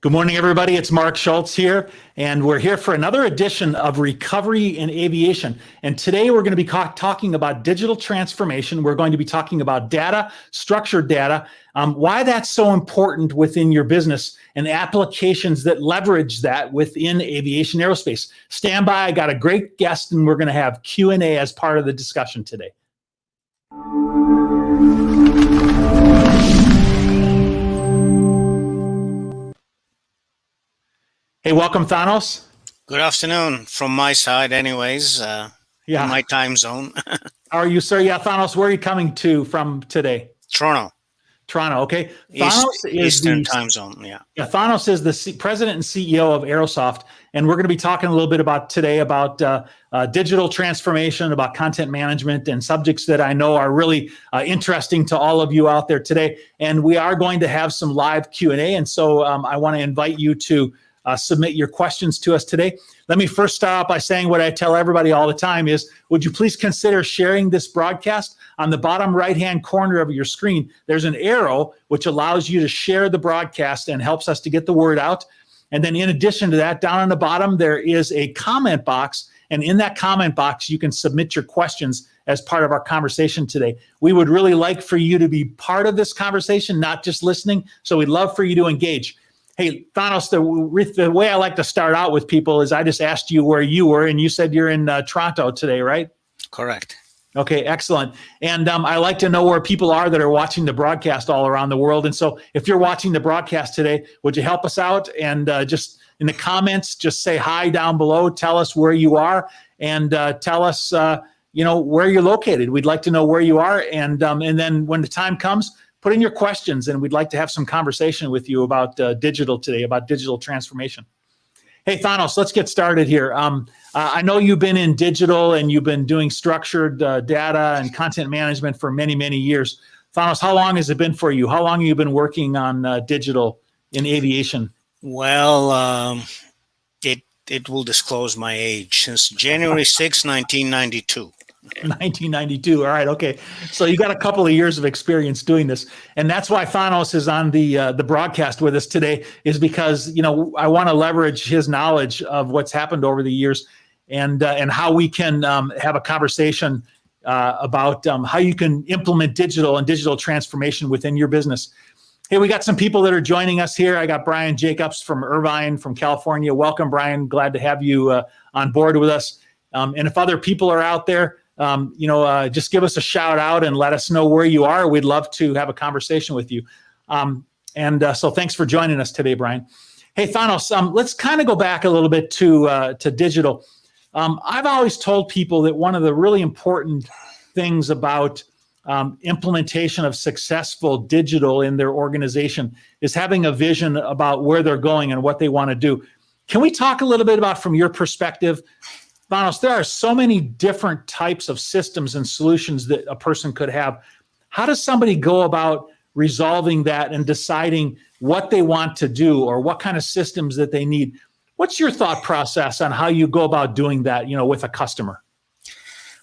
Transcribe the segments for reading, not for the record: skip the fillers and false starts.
Good morning, everybody. It's Mark Schultz here, and we're here for another edition of Recovery in Aviation. And today we're going to be talking about digital transformation. We're going to be talking about data, structured data, why that's so important within your business, and applications that leverage that within aviation aerospace. Stand by. I got a great guest, and we're going to have Q&A as part of the discussion today. Hey, welcome, Thanos. Good afternoon from my side anyways, in my time zone. How are you, sir? Yeah, Thanos, where are you coming from today? Toronto, okay. Thanos is Eastern time zone, yeah. Thanos is the president and CEO of Aerosoft, and we're going to be talking a little bit about digital transformation, about content management, and subjects that I know are really interesting to all of you out there today. And we are going to have some live Q&A, and so I want to invite you to submit your questions to us today. Let me first start out by saying what I tell everybody all the time is, would you please consider sharing this broadcast? On the bottom right-hand corner of your screen, there's an arrow which allows you to share the broadcast and helps us to get the word out. And then in addition to that, down on the bottom, there is a comment box. And in that comment box, you can submit your questions as part of our conversation today. We would really like for you to be part of this conversation, not just listening. So we'd love for you to engage. Hey, Thanos, the way I like to start out with people is I just asked you where you were, and you said you're in Toronto today, right? Correct. Okay, excellent. And I like to know where people are that are watching the broadcast all around the world. And so if you're watching the broadcast today, would you help us out? And just in the comments, just say hi down below. Tell us where you are, and tell us where you're located. We'd like to know where you are. And then when the time comes, put in your questions, and we'd like to have some conversation with you about digital today, about digital transformation. Hey, Thanos, let's get started here. I know you've been in digital and you've been doing structured data and content management for many, many years. Thanos, how long has it been for you? How long have you been working on digital in aviation? Well, it will disclose my age. Since January 6, 1992. 1992. All right. Okay. So you got a couple of years of experience doing this, and that's why Thanos is on the broadcast with us today. Is because I want to leverage his knowledge of what's happened over the years, and how we can have a conversation about how you can implement digital and digital transformation within your business. Hey, we got some people that are joining us here. I got Brian Jacobs from Irvine, from California. Welcome, Brian. Glad to have you on board with us. And if other people are out there, just give us a shout out and let us know where you are. We'd love to have a conversation with you. So thanks for joining us today, Brian. Hey, Thanos, let's kind of go back a little bit to digital. I've always told people that one of the really important things about implementation of successful digital in their organization is having a vision about where they're going and what they want to do. Can we talk a little bit about, from your perspective, Thanos, there are so many different types of systems and solutions that a person could have. How does somebody go about resolving that and deciding what they want to do or what kind of systems that they need? What's your thought process on how you go about doing that, with a customer?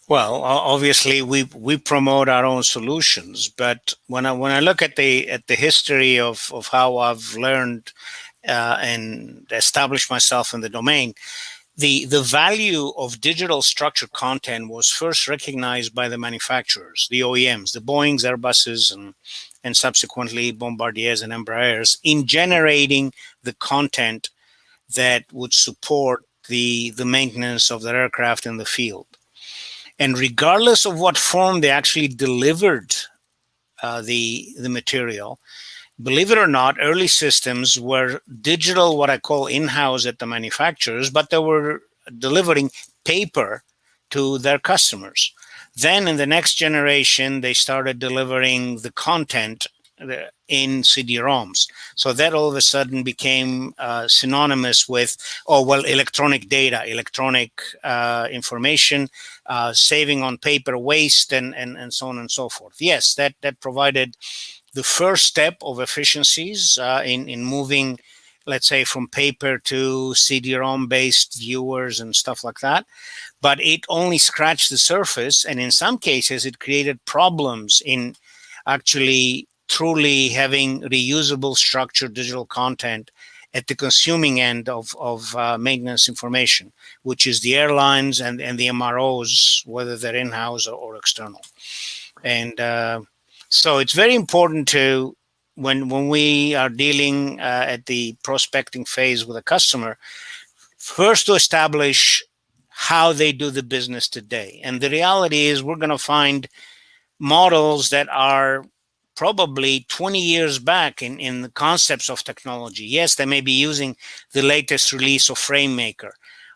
Well, obviously we promote our own solutions, but when I look at the history of how I've learned and established myself in the domain, the value of digital structured content was first recognized by the manufacturers, the OEMs, the Boeings, Airbuses, and subsequently Bombardiers and Embraers, in generating the content that would support the maintenance of their aircraft in the field. And regardless of what form they actually delivered the material, believe it or not, early systems were digital, what I call in-house at the manufacturers, but they were delivering paper to their customers. Then in the next generation, they started delivering the content in CD-ROMs. So that all of a sudden became synonymous with, electronic data, electronic information, saving on paper waste, and so on and so forth. Yes, that provided the first step of efficiencies in moving let's say from paper to CD-ROM based viewers and stuff like that. But it only scratched the surface, and in some cases it created problems in actually truly having reusable structured digital content at the consuming end of maintenance information, which is the airlines and the MROs, whether they're in-house or external. And so it's very important to, when we are dealing at the prospecting phase with a customer, first to establish how they do the business today. And the reality is we're going to find models that are probably 20 years back in the concepts of technology. Yes, they may be using the latest release of FrameMaker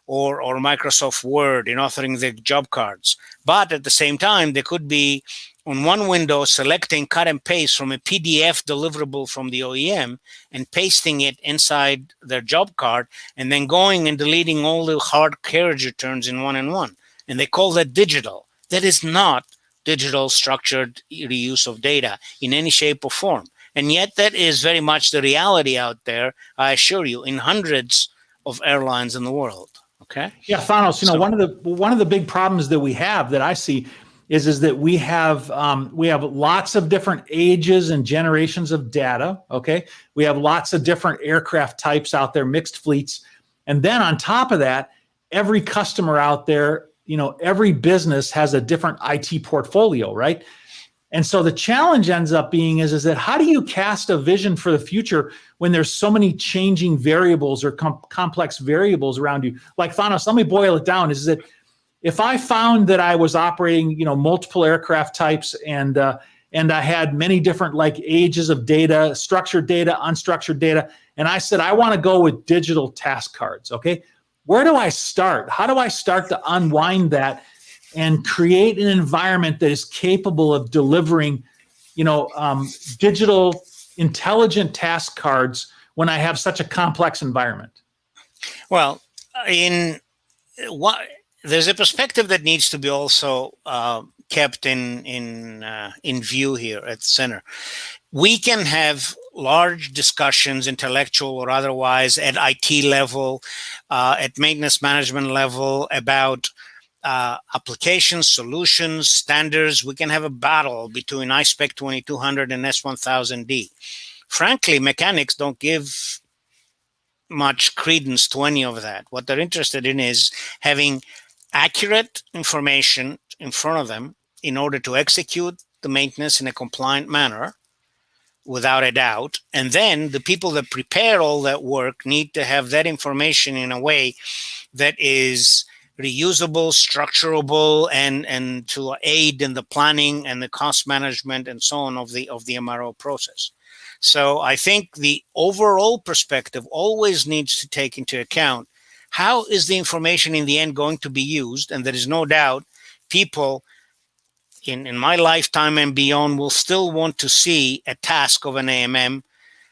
or Microsoft Word in authoring the job cards. But at the same time, they could be on one window selecting cut and paste from a PDF deliverable from the OEM and pasting it inside their job card, and then going and deleting all the hard carriage returns in one and one. And they call that digital. That is not digital structured reuse of data in any shape or form. And yet that is very much the reality out there, I assure you, in hundreds of airlines in the world. Okay. Yeah, Thanos, one of the big problems that we have, that I see, is that we have lots of different ages and generations of data. Okay. We have lots of different aircraft types out there, mixed fleets. And then on top of that, every customer out there, every business has a different IT portfolio, right? And so the challenge ends up being is that how do you cast a vision for the future when there's so many changing variables or complex variables around you? Like, Thanos, let me boil it down, is that if I found that I was operating, multiple aircraft types and I had many different ages of data, structured data, unstructured data, and I said, I want to go with digital task cards, okay? Where do I start? How do I start to unwind that and create an environment that is capable of delivering, digital intelligent task cards when I have such a complex environment? Well, there's a perspective that needs to be also kept in view here at the center. We can have large discussions, intellectual or otherwise, at IT level, at maintenance management level, about applications, solutions, standards. We can have a battle between iSpec 2200 and S1000D. Frankly, mechanics don't give much credence to any of that. What they're interested in is having accurate information in front of them in order to execute the maintenance in a compliant manner, without a doubt. And then the people that prepare all that work need to have that information in a way that is reusable, structurable, and to aid in the planning and the cost management and so on of the MRO process. So I think the overall perspective always needs to take into account how is the information in the end going to be used. And there is no doubt people in my lifetime and beyond will still want to see a task of an AMM.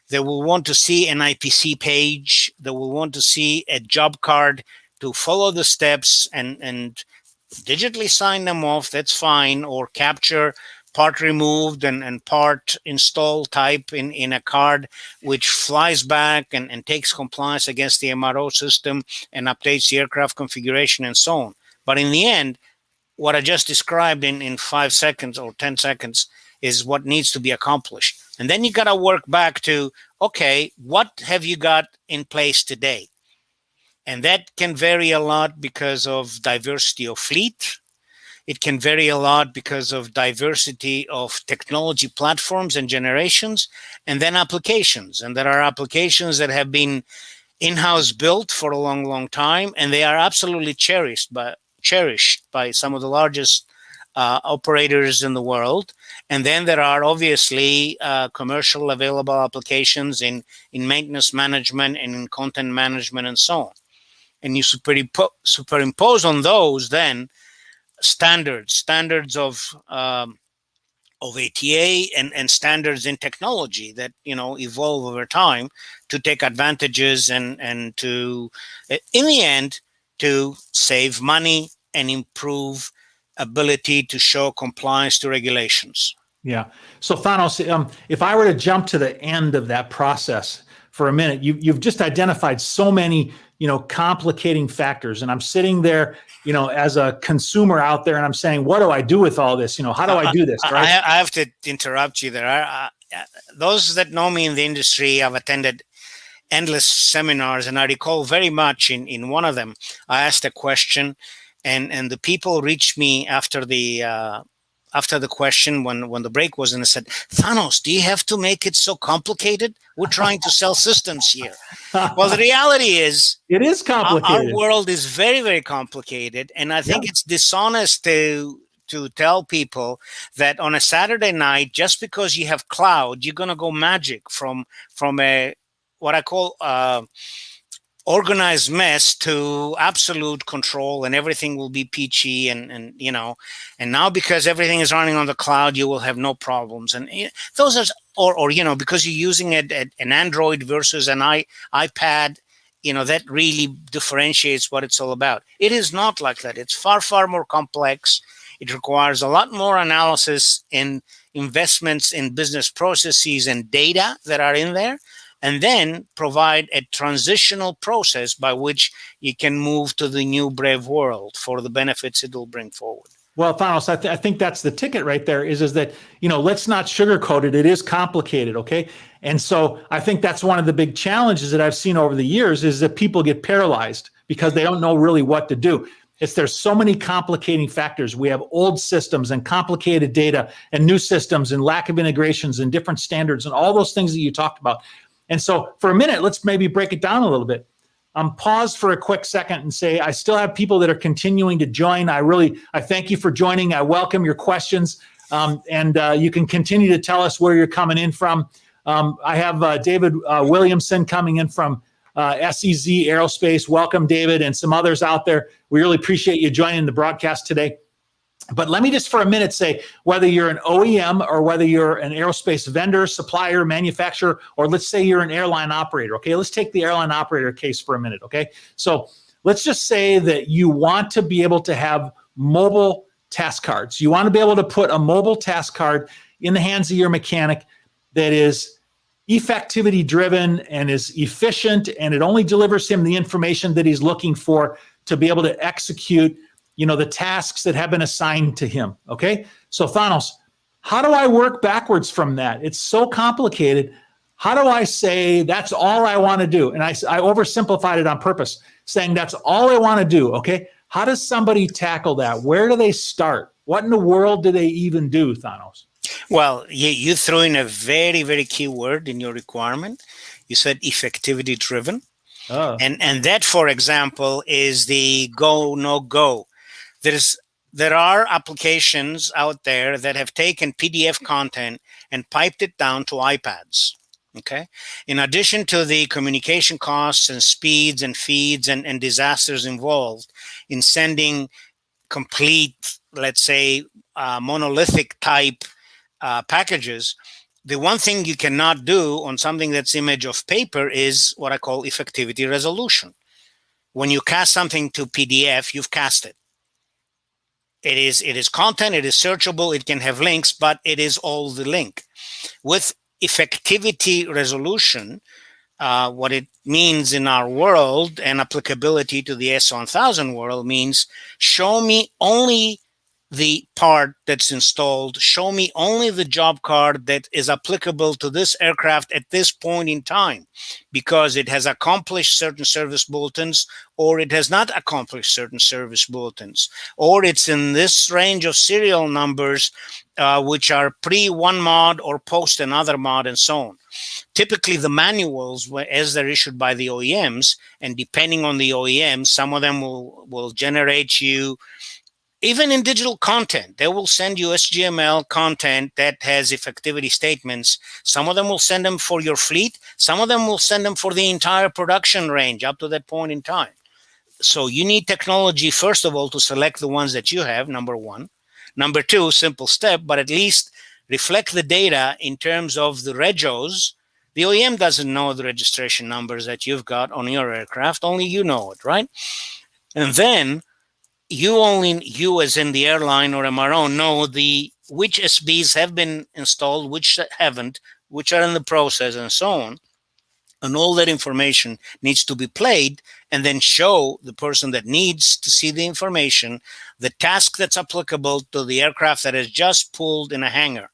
They will want to see an IPC page. They will want to see a job card to follow the steps and digitally sign them off. That's fine. Or capture part removed and part install type in a card, which flies back and takes compliance against the MRO system and updates the aircraft configuration and so on. But in the end, what I just described in 5 seconds or 10 seconds is what needs to be accomplished. And then you got to work back to, okay, what have you got in place today? And that can vary a lot because of diversity of fleet. It can vary a lot because of diversity of technology platforms and generations, and then applications. And there are applications that have been in-house built for a long, long time, and they are absolutely cherished by some of the largest operators in the world. And then there are obviously commercial available applications in maintenance management and in content management and so on. And you superimpose on those then standards of ATA and standards in technology that evolve over time to take advantages and to, in the end, to save money and improve ability to show compliance to regulations. Yeah. So Thanos, if I were to jump to the end of that process for a minute. You've just identified so many, complicating factors. And I'm sitting there, as a consumer out there, and I'm saying, what do I do with all this? How do I do this? Right. I have to interrupt you there. Those that know me in the industry, I've attended endless seminars, and I recall very much in one of them, I asked a question, and the people reached me after the question when the break was, and they said, "Thanos, do you have to make it so complicated? We're trying to sell systems here." Well, the reality is, it is complicated. Our world is very, very complicated, and I think it's dishonest to tell people that on a Saturday night, just because you have cloud, you're going to go magic from a what I call organized mess to absolute control, and everything will be peachy, and now because everything is running on the cloud, you will have no problems. And those are because you're using an Android versus an iPad, that really differentiates what it's all about. It is not like that. It's far, far more complex. It requires a lot more analysis and investments in business processes and data that are in there, and then provide a transitional process by which you can move to the new brave world for the benefits it will bring forward. Well, Thanos, I think that's the ticket right there is that, let's not sugarcoat it. It is complicated, okay? And so I think that's one of the big challenges that I've seen over the years is that people get paralyzed because they don't know really what to do. There's so many complicating factors. We have old systems and complicated data and new systems and lack of integrations and different standards and all those things that you talked about. And so for a minute, let's maybe break it down a little bit. Pause for a quick second and say, I still have people that are continuing to join. I thank you for joining. I welcome your questions. And you can continue to tell us where you're coming in from. I have David Williamson coming in from SEZ Aerospace. Welcome, David, and some others out there. We really appreciate you joining the broadcast today. But let me just for a minute say, whether you're an OEM or whether you're an aerospace vendor, supplier, manufacturer, or let's say you're an airline operator, okay? Let's take the airline operator case for a minute, okay? So let's just say that you want to be able to have mobile task cards. You want to be able to put a mobile task card in the hands of your mechanic that is effectivity driven and is efficient, and it only delivers him the information that he's looking for to be able to execute the tasks that have been assigned to him, okay? So Thanos, how do I work backwards from that? It's so complicated. How do I say that's all I want to do? And I oversimplified it on purpose, saying that's all I want to do, okay? How does somebody tackle that? Where do they start? What in the world do they even do, Thanos? Well, you threw in a very, very key word in your requirement. You said effectivity driven. Oh. And that, for example, is the go, no go. There are applications out there that have taken PDF content and piped it down to iPads. Okay. In addition to the communication costs and speeds and feeds and disasters involved in sending complete, let's say, monolithic type packages, the one thing you cannot do on something that's image of paper is what I call effectivity resolution. When you cast something to PDF, you've cast it. It is content, it is searchable, it can have links, but it is all the link. With effectivity resolution, what it means in our world and applicability to the S1000 world means show me only the part that's installed, show me only the job card that is applicable to this aircraft at this point in time, because it has accomplished certain service bulletins, or it has not accomplished certain service bulletins, or it's in this range of serial numbers, which are pre one mod or post another mod, and so on. Typically, the manuals, as they're issued by the OEMs, and depending on the OEM, some of them will generate you. Even in digital content, they will send you SGML content that has effectivity statements. Some of them will send them for your fleet. Some of them will send them for the entire production range up to that point in time. So you need technology, first of all, to select the ones that you have, number one. Number two, simple step, but at least reflect the data in terms of the regos. The OEM doesn't know the registration numbers that you've got on your aircraft. Only you know it, right? And then you as in the airline or MRO know which SBs have been installed, which haven't, which are in the process, and so on. And all that information needs to be played and then show the person that needs to see the information the task that's applicable to the aircraft that is just pulled in a hangar.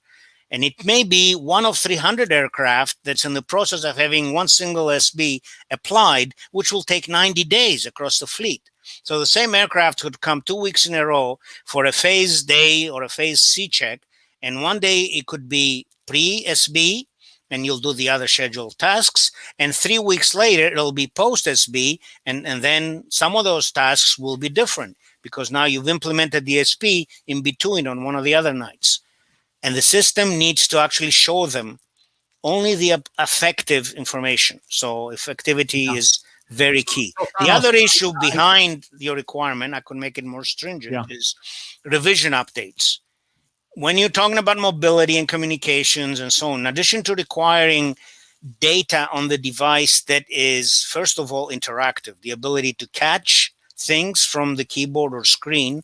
And it may be one of 300 aircraft that's in the process of having one single SB applied, which will take 90 days across the fleet. So the same aircraft could come 2 weeks in a row for a phase day or a phase C check. And one day it could be pre-SB, and you'll do the other scheduled tasks. And 3 weeks later, it'll be post-SB. And then some of those tasks will be different because now you've implemented the SP in between on one of the other nights. And the system needs to actually show them only the effective information. So effectivity is very key. The other issue behind your requirement, I could make it more stringent, is revision updates. When you're talking about mobility and communications and so on, in addition to requiring data on the device that is, first of all, interactive, the ability to catch things from the keyboard or screen,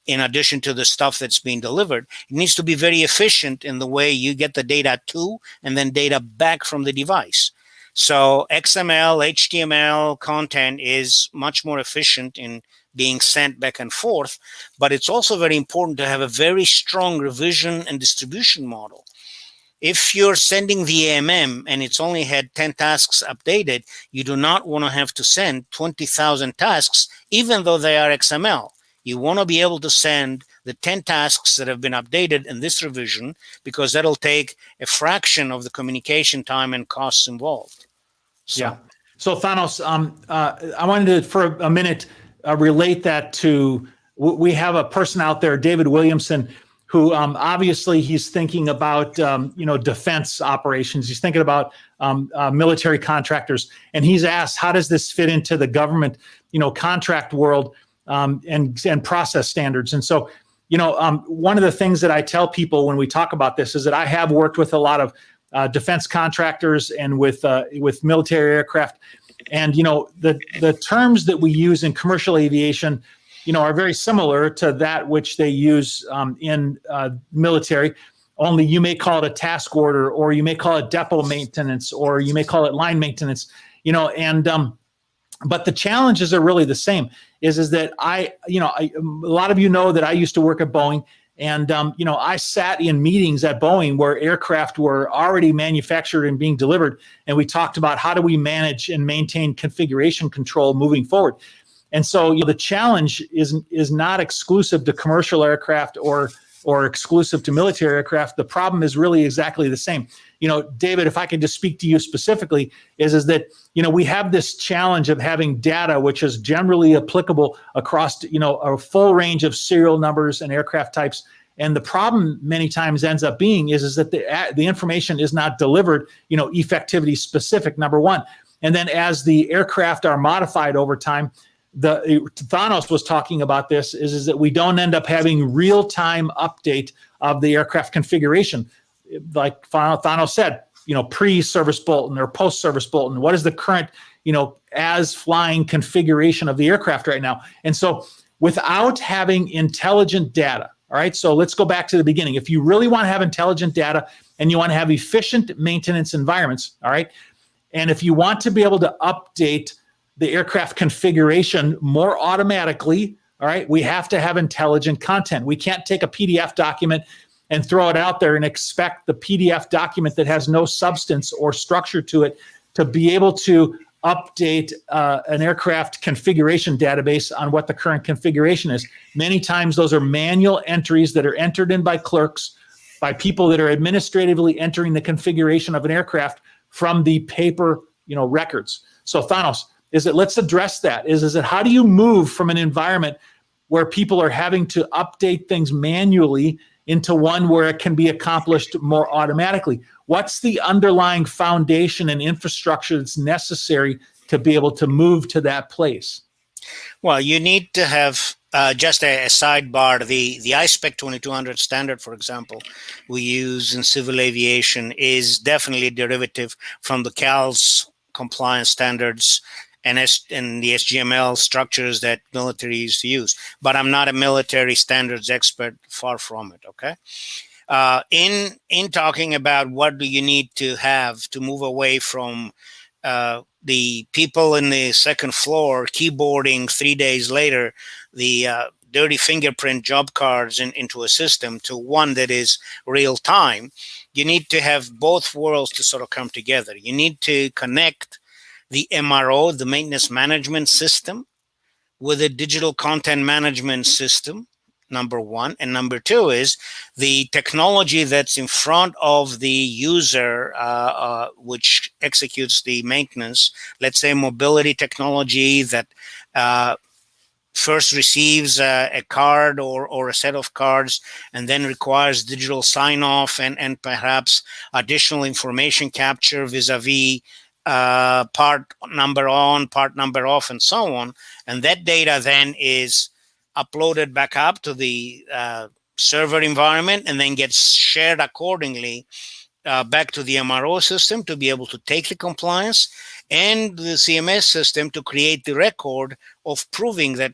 in addition to the stuff that's being delivered, it needs to be very efficient in the way you get the data to and then data back from the device. So XML, HTML content is much more efficient in being sent back and forth, but it's also very important to have a very strong revision and distribution model. If you're sending the AMM and it's only had 10 tasks updated, you do not want to have to send 20,000 tasks, even though they are XML. You want to be able to send the 10 tasks that have been updated in this revision, because that'll take a fraction of the communication time and costs involved. So Thanos, I wanted to, for a minute, relate that to, we have a person out there, David Williamson, who obviously he's thinking about, defense operations. He's thinking about military contractors. And he's asked, how does this fit into the government, contract world and process standards? And so, one of the things that I tell people when we talk about this is that I have worked with a lot of defense contractors and with military aircraft. And, the terms that we use in commercial aviation, are very similar to that which they use in military. Only you may call it a task order, or you may call it depot maintenance, or you may call it line maintenance, but the challenges are really the same. Is that a lot of that I used to work at Boeing. And, I sat in meetings at Boeing where aircraft were already manufactured and being delivered. And we talked about how do we manage and maintain configuration control moving forward. And so the challenge is not exclusive to commercial aircraft or exclusive to military aircraft. The problem is really exactly the same. David, if I could just speak to you specifically, is that, we have this challenge of having data which is generally applicable across, a full range of serial numbers and aircraft types. And the problem many times ends up being is that the information is not delivered, effectivity specific, number one. And then as the aircraft are modified over time, Thanos was talking about this, is that we don't end up having real-time update of the aircraft configuration. Like Thanos said, pre-service bulletin or post-service bulletin. What is the current, as flying configuration of the aircraft right now? And so without having intelligent data, all right, so let's go back to the beginning. If you really want to have intelligent data and you want to have efficient maintenance environments, all right, and if you want to be able to update the aircraft configuration more automatically, all right, we have to have intelligent content. We can't take a PDF document and throw it out there and expect the PDF document that has no substance or structure to it to be able to update an aircraft configuration database on what the current configuration is. Many times those are manual entries that are entered in by clerks, by people that are administratively entering the configuration of an aircraft from the paper, records. So Thanos, let's address that. Is it how do you move from an environment where people are having to update things manually into one where it can be accomplished more automatically? What's the underlying foundation and infrastructure that's necessary to be able to move to that place? Well, you need to have just a sidebar. The iSpec 2200 standard, for example, we use in civil aviation is definitely a derivative from the CAL's compliance standards and the SGML structures that military used to use. But I'm not a military standards expert, far from it, okay? In talking about what do you need to have to move away from the people in the second floor keyboarding 3 days later the dirty fingerprint job cards into a system to one that is real time. You need to have both worlds to sort of come together. You need to connect the MRO, the maintenance management system, with a digital content management system, number one. And number two is the technology that's in front of the user, which executes the maintenance. Let's say mobility technology that first receives a card or a set of cards and then requires digital sign-off and perhaps additional information capture vis-a-vis part number on, part number off, and so on. And that data then is uploaded back up to the server environment and then gets shared accordingly back to the MRO system to be able to take the compliance, and the CMS system to create the record of proving that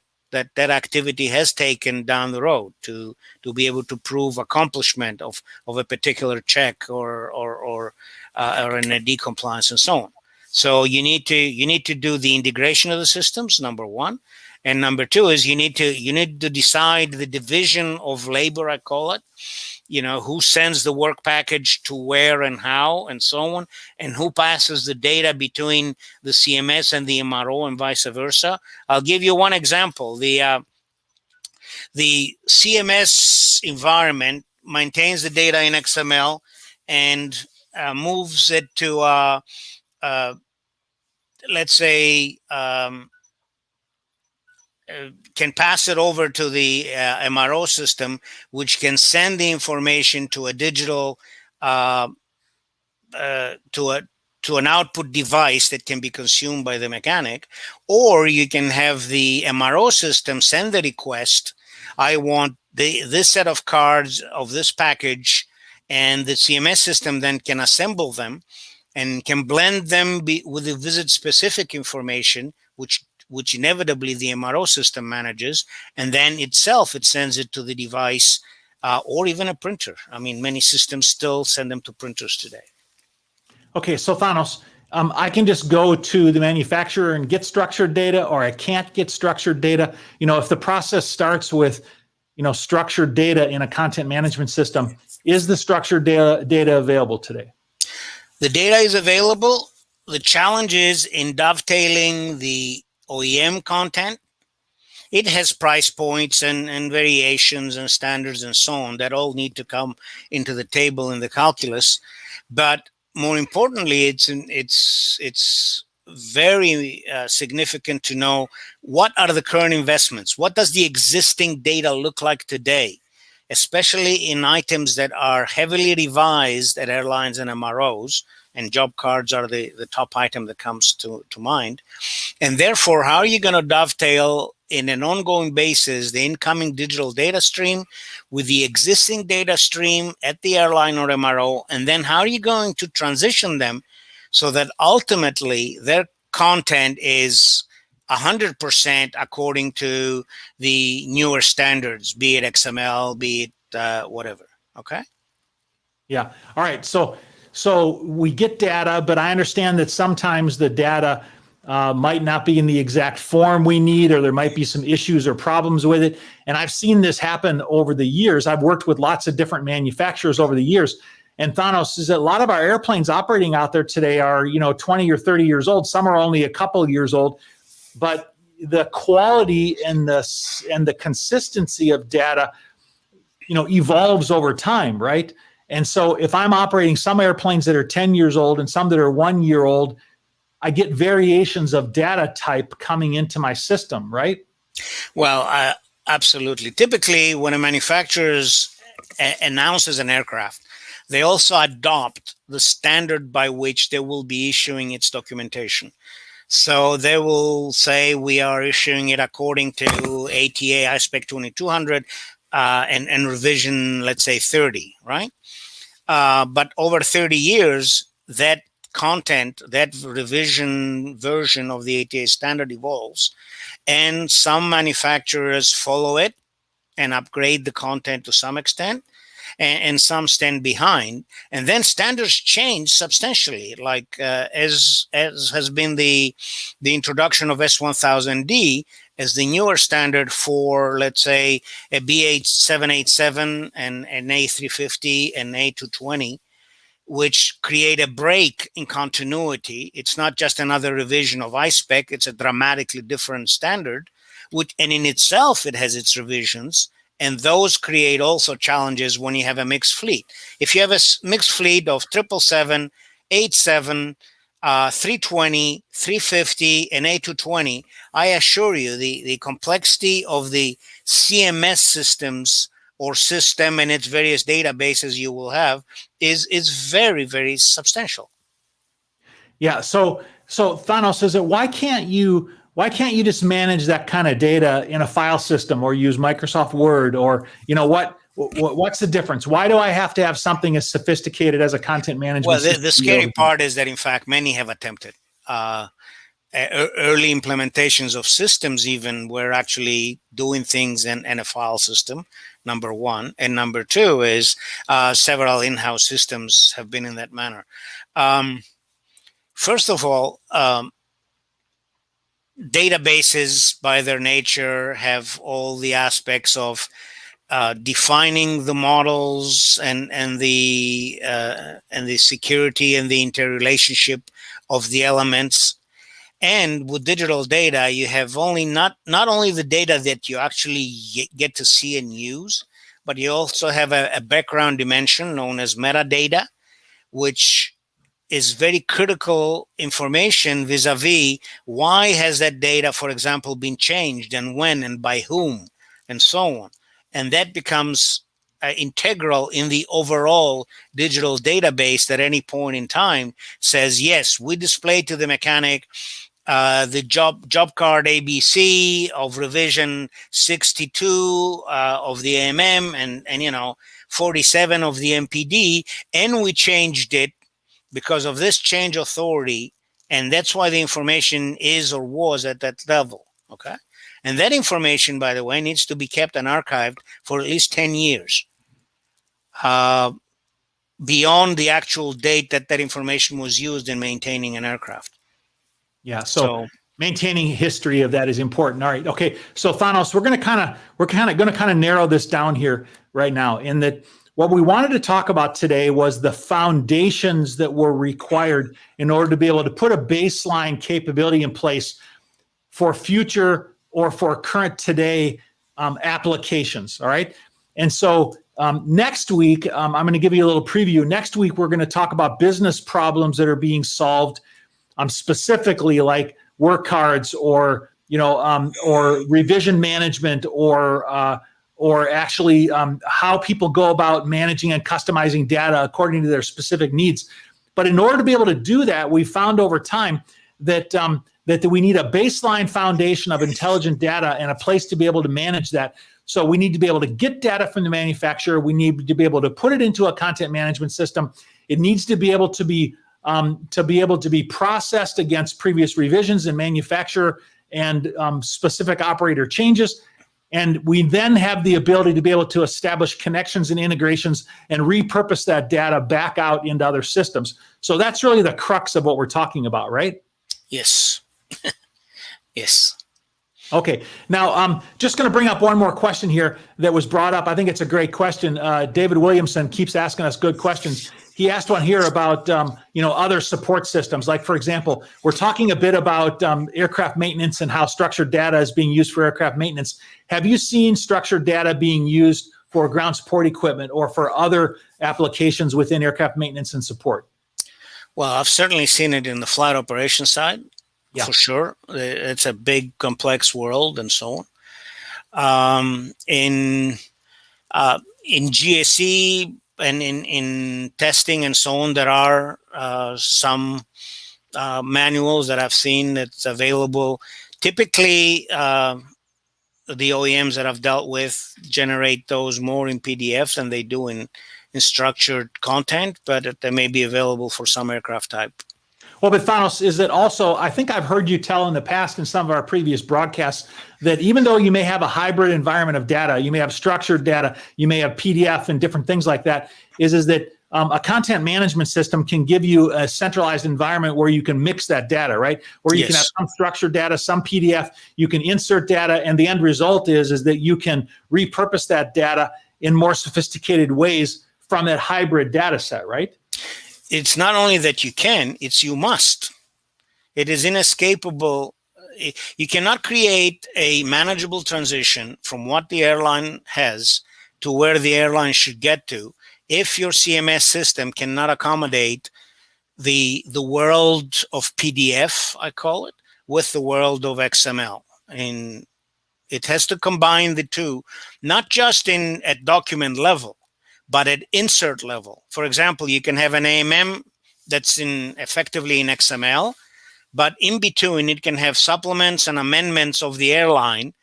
activity has taken down the road, to be able to prove accomplishment of a particular check or an AD compliance and so on. So you need to do the integration of the systems, number one. And number two is you need to decide the division of labor, I call it. Who sends the work package to where and how and so on, and who passes the data between the CMS and the MRO and vice versa. I'll give you one example. The CMS environment maintains the data in XML and moves it to, let's say, can pass it over to the MRO system, which can send the information to a digital to an output device that can be consumed by the mechanic. Or you can have the MRO system send the request, I want this set of cards of this package, and the CMS system then can assemble them and can blend them with the visit specific information, which inevitably the MRO system manages, and then it sends it to the device or even a printer. I mean, many systems still send them to printers today. Okay, so Thanos, I can just go to the manufacturer and get structured data, or I can't get structured data. If the process starts with, structured data in a content management system, is the structured data available today? The data is available. The challenge is in dovetailing the OEM content. It has price points and variations and standards and so on that all need to come into the table in the calculus. But more importantly, it's very significant to know what are the current investments. What does the existing data look like today, especially in items that are heavily revised at airlines and MROs, and job cards are the top item that comes to mind. And therefore, how are you going to dovetail in an ongoing basis the incoming digital data stream with the existing data stream at the airline or MRO? And then how are you going to transition them so that ultimately their content is 100% according to the newer standards, be it XML, be it whatever. Okay? Yeah. All right. So we get data, but I understand that sometimes the data might not be in the exact form we need, or there might be some issues or problems with it. And I've seen this happen over the years. I've worked with lots of different manufacturers over the years. And Thanos, is that a lot of our airplanes operating out there today are, 20 or 30 years old. Some are only a couple of years old, but the quality and the consistency of data, evolves over time, right? And so if I'm operating some airplanes that are 10 years old and some that are 1 year old, I get variations of data type coming into my system, right? Well, absolutely. Typically, when a manufacturer announces an aircraft, they also adopt the standard by which they will be issuing its documentation. So they will say, we are issuing it according to ATA iSpec 2200 and revision, let's say 30, right? But over 30 years, that content, that revision version of the ATA standard evolves, and some manufacturers follow it and upgrade the content to some extent. and some stand behind. And then standards change substantially, like as has been the introduction of S1000D as the newer standard for, let's say, a BH787 and an A350 and A220, which create a break in continuity. It's not just another revision of iSpec, it's a dramatically different standard, which, and in itself, it has its revisions. And those create also challenges when you have a mixed fleet. If you have a mixed fleet of 777, 87, 320, 350, and A220, I assure you the complexity of the CMS systems or system and its various databases you will have is very, very substantial. Yeah. So Thanos says that why can't you just manage that kind of data in a file system or use Microsoft Word, or what's the difference? Why do I have to have something as sophisticated as a content management system? Well, the scary part is that, in fact, many have attempted. Early implementations of systems even were actually doing things in a file system, number one. And number two is several in-house systems have been in that manner. First of all, databases by their nature have all the aspects of defining the models and the security and the interrelationship of the elements. And with digital data, you have not only the data that you actually get to see and use, but you also have a background dimension known as metadata, which is very critical information vis-a-vis why has that data, for example, been changed and when and by whom and so on. And that becomes integral in the overall digital database that at any point in time says, yes, we display to the mechanic the job card ABC of revision 62 of the AMM and 47 of the MPD, and we changed it because of this change authority, and that's why the information is or was at that level. Okay, and that information, by the way, needs to be kept and archived for at least 10 years beyond the actual date that information was used in maintaining an aircraft. Yeah. So maintaining history of that is important. All right. Okay. So Thanos, we're kind of narrow this down here right now, in that what we wanted to talk about today was the foundations that were required in order to be able to put a baseline capability in place for future or for current today applications. All right. And so next week, I'm going to give you a little preview. Next week, we're going to talk about business problems that are being solved, specifically like work cards or revision management or actually how people go about managing and customizing data according to their specific needs. But in order to be able to do that, we found over time that we need a baseline foundation of intelligent data and a place to be able to manage that. So we need to be able to get data from the manufacturer. We need to be able to put it into a content management system. It needs to be able to be processed against previous revisions and manufacturer and specific operator changes. And we then have the ability to be able to establish connections and integrations and repurpose that data back out into other systems. So that's really the crux of what we're talking about, right? Yes. Yes. Okay. Now, I'm just going to bring up one more question here that was brought up. I think it's a great question. David Williamson keeps asking us good questions. He asked one here about, other support systems. Like, for example, we're talking a bit about aircraft maintenance and how structured data is being used for aircraft maintenance. Have you seen structured data being used for ground support equipment or for other applications within aircraft maintenance and support? Well, I've certainly seen it in the flight operation side. Yeah. For sure. It's a big, complex world and so on. In GSE and in testing and so on, there are some manuals that I've seen that's available. Typically, the OEMs that I've dealt with generate those more in PDFs than they do in structured content, but they may be available for some aircraft type. Well, but Thanos, is it also, I think I've heard you tell in the past in some of our previous broadcasts that even though you may have a hybrid environment of data, you may have structured data, you may have PDF and different things like that, is that a content management system can give you a centralized environment where you can mix that data, right? Where you can have some structured data, some PDF, you can insert data, and the end result is that you can repurpose that data in more sophisticated ways from that hybrid data set, right? It's not only that you can, it's you must. It is inescapable. You cannot create a manageable transition from what the airline has to where the airline should get to if your CMS system cannot accommodate the world of PDF, I call it, with the world of XML. And it has to combine the two, not just at document level, but at insert level. For example, you can have an AMM that's effectively in XML, but in between it can have supplements and amendments of the airline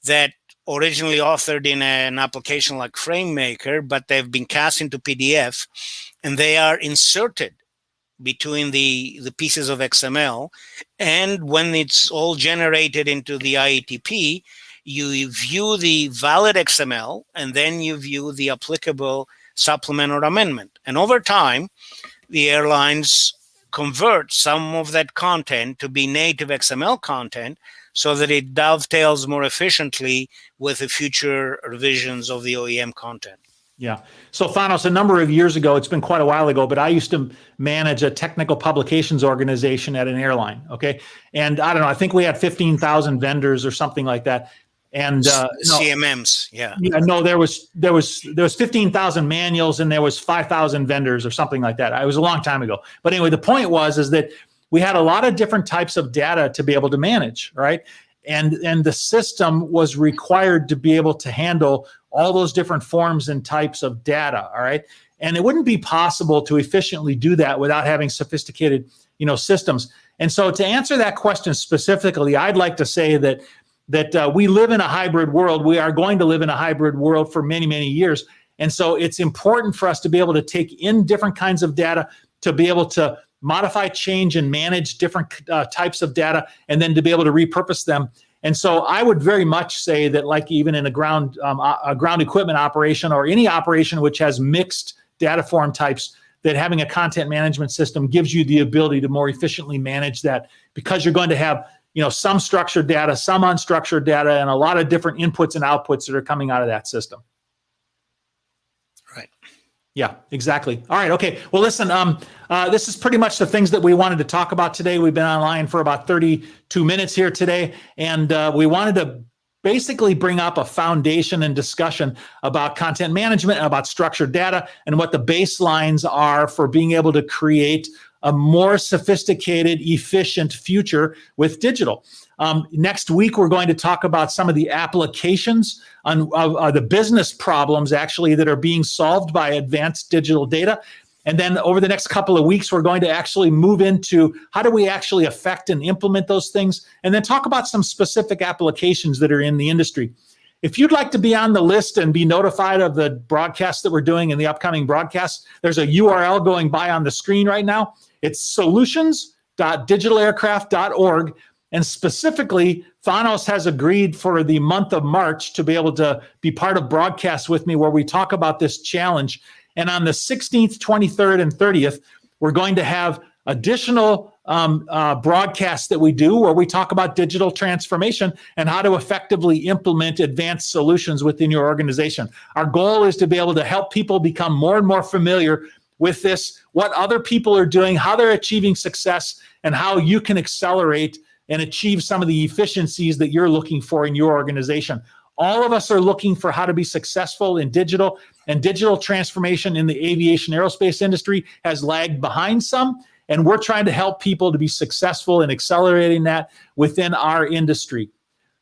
that originally authored in an application like FrameMaker, but they've been cast into PDF, and they are inserted between the pieces of XML. And when it's all generated into the IETP, you view the valid XML, and then you view the applicable supplement or amendment. And over time, the airlines convert some of that content to be native XML content so that it dovetails more efficiently with the future revisions of the OEM content. Yeah. So Thanos, a number of years ago, it's been quite a while ago, but I used to manage a technical publications organization at an airline. Okay. And I don't know, I think we had 15,000 vendors or something like that. And CMMs, there was 15,000 manuals and there was 5,000 vendors or something like that. It was a long time ago. But anyway, the point is that we had a lot of different types of data to be able to manage, right? And the system was required to be able to handle all those different forms and types of data, all right? And it wouldn't be possible to efficiently do that without having sophisticated, systems. And so to answer that question specifically, I'd like to say that we live in a hybrid world. We are going to live in a hybrid world for many, many years. And so it's important for us to be able to take in different kinds of data, to be able to modify, change, and manage different types of data, and then to be able to repurpose them. And so I would very much say that, like even in a ground equipment operation or any operation which has mixed data form types, that having a content management system gives you the ability to more efficiently manage that, because you're going to have some structured data, some unstructured data, and a lot of different inputs and outputs that are coming out of that system. Right. Yeah, exactly. All right. Okay. Well, listen, this is pretty much the things that we wanted to talk about today. We've been online for about 32 minutes here today, and we wanted to basically bring up a foundation and discussion about content management, about structured data, and what the baselines are for being able to create a more sophisticated, efficient future with digital. Next week, we're going to talk about some of the applications on the business problems actually that are being solved by advanced digital data. And then over the next couple of weeks, we're going to actually move into how do we actually affect and implement those things, and then talk about some specific applications that are in the industry. If you'd like to be on the list and be notified of the broadcasts that we're doing and the upcoming broadcasts, there's a URL going by on the screen right now. It's solutions.digitalaircraft.org. And specifically, Thanos has agreed for the month of March to be able to be part of broadcasts with me where we talk about this challenge. And on the 16th, 23rd, and 30th, we're going to have additional broadcasts that we do where we talk about digital transformation and how to effectively implement advanced solutions within your organization. Our goal is to be able to help people become more and more familiar with this, what other people are doing, how they're achieving success, and how you can accelerate and achieve some of the efficiencies that you're looking for in your organization. All of us are looking for how to be successful in digital, and digital transformation in the aviation aerospace industry has lagged behind some, and we're trying to help people to be successful in accelerating that within our industry.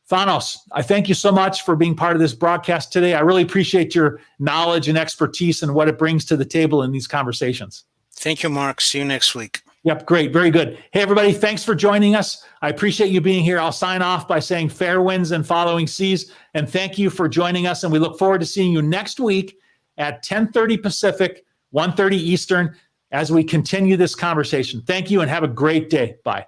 Thanos, I thank you so much for being part of this broadcast today. I really appreciate your knowledge and expertise and what it brings to the table in these conversations. Thank you, Mark. See you next week. Yep, great. Very good. Hey, everybody, thanks for joining us. I appreciate you being here. I'll sign off by saying fair winds and following seas, and thank you for joining us, and we look forward to seeing you next week at 10:30 Pacific, 1:30 Eastern. as we continue this conversation. Thank you and have a great day. Bye.